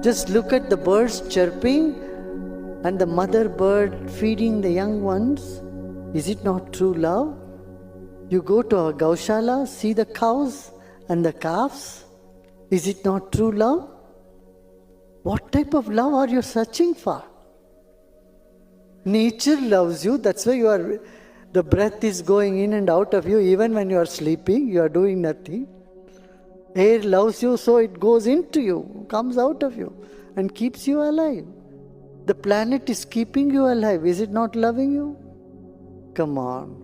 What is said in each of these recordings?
Just look at the birds chirping and the mother bird feeding the young ones. Is it not true love? You go to a gaushala, see the cows and the calves. Is it not true love? What type of love are you searching for? Nature loves you, that's why the breath is going in and out of you. Even when you are sleeping, you are doing nothing. Air loves you, so it goes into you, comes out of you and keeps you alive. The planet is keeping you alive. Is it not loving you? Come on.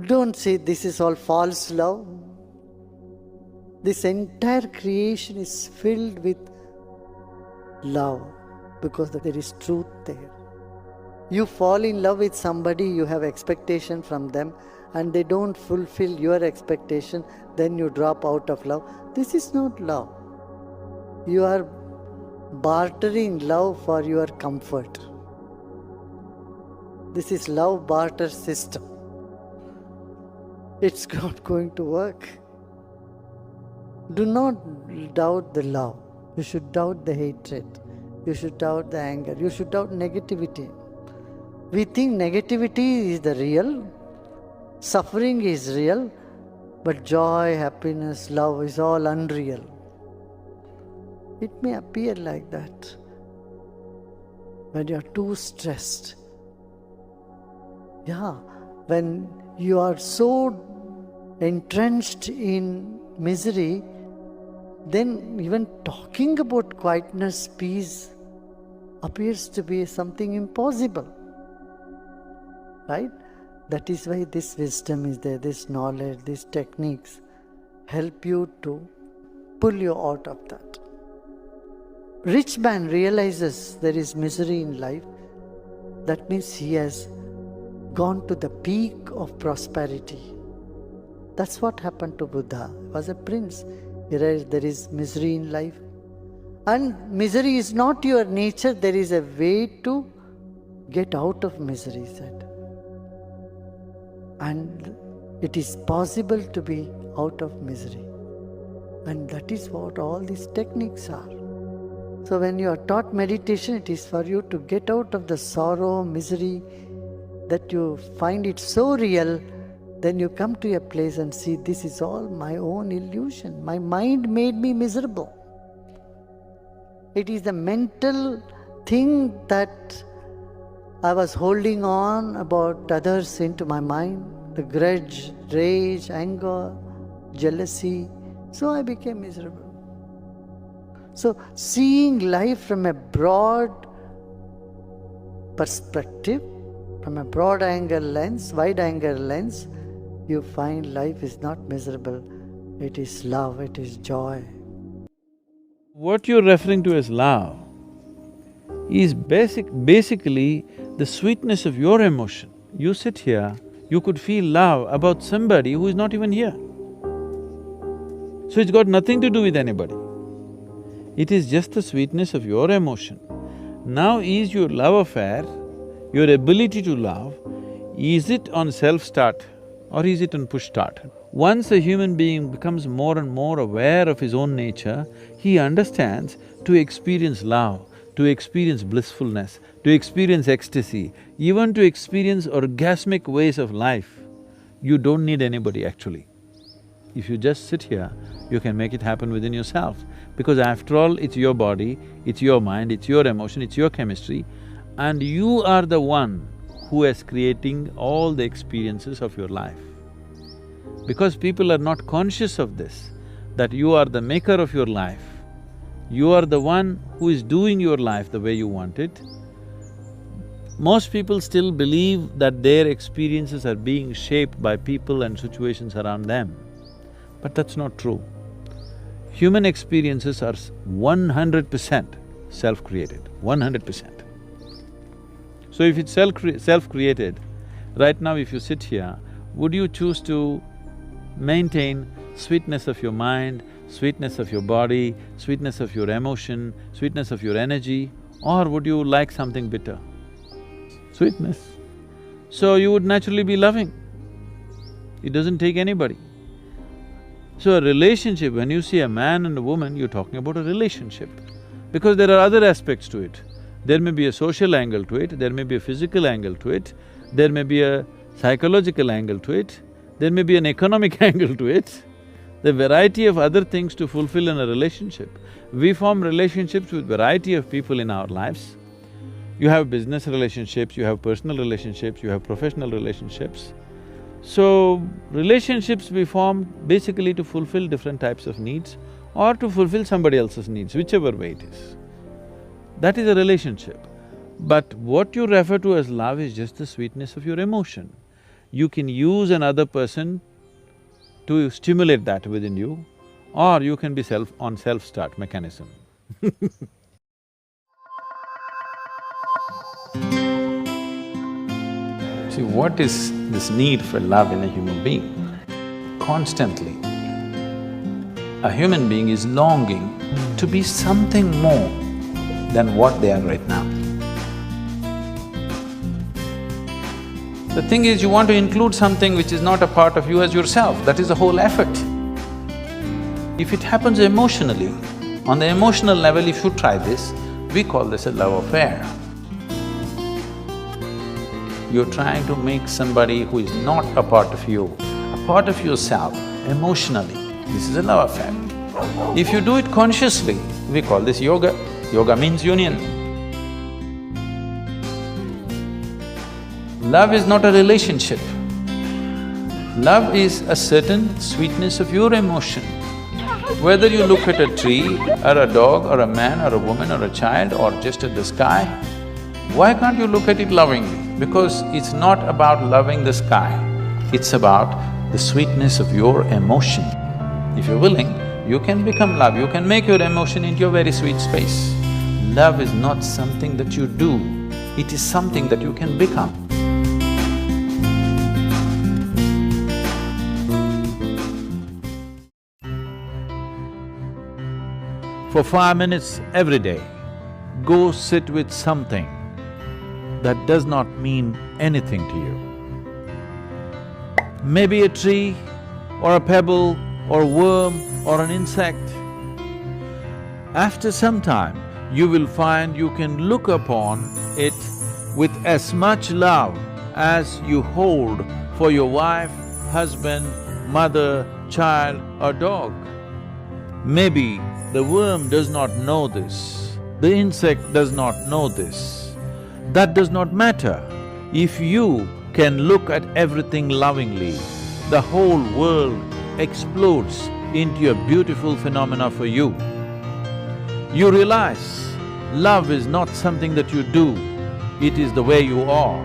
Don't say this is all false love. This entire creation is filled with love because there is truth there. You fall in love with somebody, you have expectation from them, and they don't fulfill your expectation, then you drop out of love. This is not love. You are bartering love for your comfort. This is love barter system. It's not going to work. Do not doubt the love. You should doubt the hatred. You should doubt the anger. You should doubt negativity. We think negativity is the real, suffering is real, but joy, happiness, love is all unreal. It may appear like that when you are too stressed. Yeah, when you are so entrenched in misery, then even talking about quietness, peace appears to be something impossible. Right? That is why this wisdom is there, this knowledge, these techniques help you to pull you out of that. Rich man realizes there is misery in life. That means he has gone to the peak of prosperity. That's what happened to Buddha. He was a prince. He realized there is misery in life. And misery is not your nature. There is a way to get out of misery, he said. And it is possible to be out of misery. And that is what all these techniques are. So when you are taught meditation, it is for you to get out of the sorrow, misery, that you find it so real. Then you come to a place and see this is all my own illusion. My mind made me miserable. It is the mental thing that I was holding on about others into my mind. The grudge, rage, anger, jealousy. So I became miserable. So seeing life from a broad perspective, from a broad angle lens, wide angle lens, you find life is not miserable. It is love, it is joy. What you're referring to as love is basically the sweetness of your emotion. You sit here, you could feel love about somebody who is not even here. So it's got nothing to do with anybody. It is just the sweetness of your emotion. Now is your love affair, your ability to love, is it on self-start or is it on push-start? Once a human being becomes more and more aware of his own nature, he understands to experience love, to experience blissfulness, to experience ecstasy, even to experience orgasmic ways of life, you don't need anybody actually. If you just sit here, you can make it happen within yourself. Because after all, it's your body, it's your mind, it's your emotion, it's your chemistry, and you are the one who is creating all the experiences of your life. Because people are not conscious of this, that you are the maker of your life, you are the one who is doing your life the way you want it. Most people still believe that their experiences are being shaped by people and situations around them. But that's not true. Human experiences are 100% self-created, 100%. So if it's self-created, right now if you sit here, would you choose to maintain sweetness of your mind, sweetness of your body, sweetness of your emotion, sweetness of your energy, or would you like something bitter? Sweetness. So you would naturally be loving. It doesn't take anybody. So a relationship, when you see a man and a woman, you're talking about a relationship. Because there are other aspects to it. There may be a social angle to it, there may be a physical angle to it, there may be a psychological angle to it, there may be an economic angle to it. The variety of other things to fulfill in a relationship. We form relationships with variety of people in our lives. You have business relationships, you have personal relationships, you have professional relationships. So, relationships we form basically to fulfill different types of needs or to fulfill somebody else's needs, whichever way it is. That is a relationship. But what you refer to as love is just the sweetness of your emotion. You can use another person to stimulate that within you, or you can be on self-start mechanism. See, what is this need for love in a human being? Constantly, a human being is longing to be something more than what they are right now. The thing is, you want to include something which is not a part of you as yourself, that is the whole effort. If it happens emotionally, on the emotional level, if you try this, we call this a love affair. You're trying to make somebody who is not a part of you, a part of yourself, emotionally. This is a love affair. If you do it consciously, we call this yoga. Yoga means union. Love is not a relationship. Love is a certain sweetness of your emotion. Whether you look at a tree, or a dog, or a man, or a woman, or a child, or just at the sky, why can't you look at it lovingly? Because it's not about loving the sky, it's about the sweetness of your emotion. If you're willing, you can become love, you can make your emotion into a very sweet space. Love is not something that you do, it is something that you can become. For 5 minutes every day, go sit with something that does not mean anything to you. Maybe a tree, or a pebble, or a worm, or an insect. After some time, you will find you can look upon it with as much love as you hold for your wife, husband, mother, child, or dog. Maybe the worm does not know this, the insect does not know this. That does not matter. If you can look at everything lovingly, the whole world explodes into a beautiful phenomena for you. You realize love is not something that you do, it is the way you are.